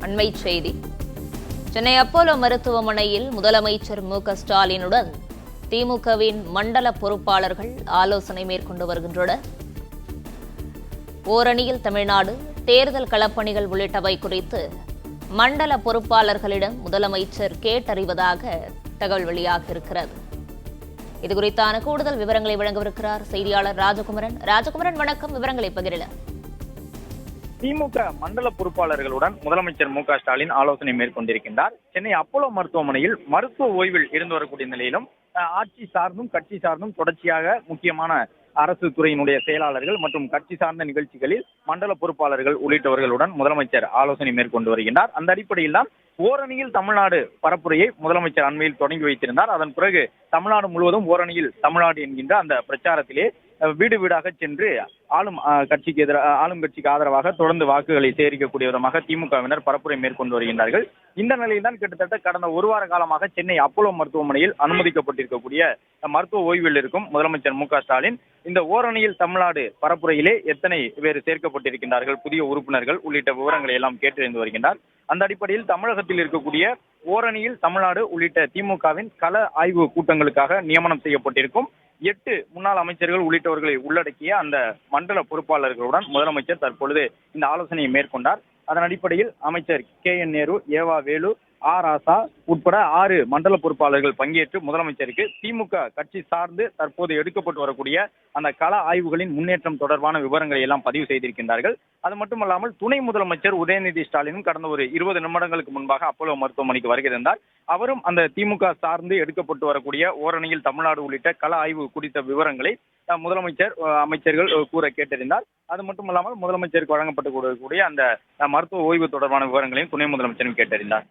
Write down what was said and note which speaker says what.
Speaker 1: அண்மைச் செய்தி. சென்னை அப்போலோ மருத்துவமனையில் முதலமைச்சர் மு.க.ஸ்டாலினுடன் திமுகவின் மண்டல பொறுப்பாளர்கள் ஆலோசனை மேற்கொண்டு வருகின்றனர். ஓரணியில் தமிழ்நாடு, தேர்தல் களப்பணிகள் உள்ளிட்டவை குறித்து மண்டல பொறுப்பாளர்களிடம் முதலமைச்சர் கேட்டறிவதாக தகவல் வெளியாகியிருக்கிறது. இதுகுறித்தான கூடுதல் விவரங்களை வழங்கவிருக்கிறார் செய்தியாளர் ராஜகுமரன். வணக்கம், விவரங்களை பகிரலாம்.
Speaker 2: திமுக மண்டல பொறுப்பாளர்களுடன் முதலமைச்சர் மு.க.ஸ்டாலின் ஆலோசனை மேற்கொண்டிருக்கின்றார். சென்னை அப்போலோ மருத்துவமனையில் மருத்துவ ஓய்வில் இருந்து வரக்கூடிய நிலையிலும் ஆட்சி சார்ந்தும் கட்சி சார்ந்தும் தொடர்ச்சியாக முக்கியமான அரசு துறையினுடைய செயலாளர்கள் மற்றும் கட்சி சார்ந்த நிகழ்ச்சிகளில் மண்டல பொறுப்பாளர்கள் உள்ளிட்டவர்களுடன் முதலமைச்சர் ஆலோசனை மேற்கொண்டு வருகின்றார். அந்த அடிப்படையில் தான் ஓரணியில் தமிழ்நாடு பரப்புரையை முதலமைச்சர் அண்மையில் தொடங்கி வைத்திருந்தார். அதன் பிறகு தமிழ்நாடு முழுவதும் ஓரணியில் தமிழ்நாடு என்கின்ற அந்த பிரச்சாரத்திலே வீடு வீடாக சென்று ஆளும் கட்சிக்கு ஆதரவாக தொடர்ந்து வாக்குகளை சேகரிக்கக்கூடிய விதமாக திமுகவினர் பரப்புரை மேற்கொண்டு வருகின்றார்கள். இந்த நிலையில்தான் கிட்டத்தட்ட கடந்த ஒரு வார காலமாக சென்னை அப்போலோ மருத்துவமனையில் அனுமதிக்கப்பட்டிருக்கக்கூடிய மருத்துவ ஓய்வில் இருக்கும் முதலமைச்சர் மு.க.ஸ்டாலின் இந்த ஓரணியில் தமிழ்நாடு பரப்புரையிலே எத்தனை பேர் சேர்க்கப்பட்டிருக்கின்றார்கள், புதிய உறுப்பினர்கள் உள்ளிட்ட விவரங்களை எல்லாம் கேட்டறிந்து வருகின்றார். அந்த அடிப்படையில் தமிழகத்தில் இருக்கக்கூடிய ஓரணியில் தமிழ்நாடு உள்ளிட்ட திமுகவின் கள ஆய்வு கூட்டங்களுக்காக நியமனம் செய்யப்பட்டிருக்கும் 8 முன்னாள் அமைச்சர்கள் உள்ளிட்டவர்களை உள்ளடக்கிய அந்த மண்டல பொறுப்பாளர்களுடன் முதலமைச்சர் தற்பொழுது இந்த ஆலோசனையை மேற்கொண்டார். அதன் அடிப்படையில் அமைச்சர் K.N. நேரு, ஏவா வேலு, ராசா உட்பட 6 மண்டல பொறுப்பாளர்கள் பங்கேற்று முதலமைச்சருக்கு திமுக கட்சி சார்ந்து தற்போது எடுக்கப்பட்டு வரக்கூடிய அந்த கள ஆய்வுகளின் முன்னேற்றம் தொடர்பான விவரங்களை எல்லாம் பதிவு செய்திருக்கின்றார்கள். அது மட்டுமல்லாமல் துணை முதலமைச்சர் உதயநிதி ஸ்டாலினும் கடந்த ஒரு 20 நிமிடங்களுக்கு முன்பாக அப்போலோ மருத்துவமனைக்கு வருகை தந்தார். அவரும் அந்த திமுக சார்ந்து எடுக்கப்பட்டு வரக்கூடிய ஓரணியில் தமிழ்நாடு உள்ளிட்ட கள ஆய்வு குறித்த விவரங்களை அமைச்சர்கள் கூற கேட்டறிந்தார். அது மட்டுமல்லாமல் முதலமைச்சருக்கு வழங்கப்பட்டு கூடிய அந்த மருத்துவ ஓய்வு தொடர்பான விவரங்களையும் துணை முதலமைச்சரும் கேட்டறிந்தார்.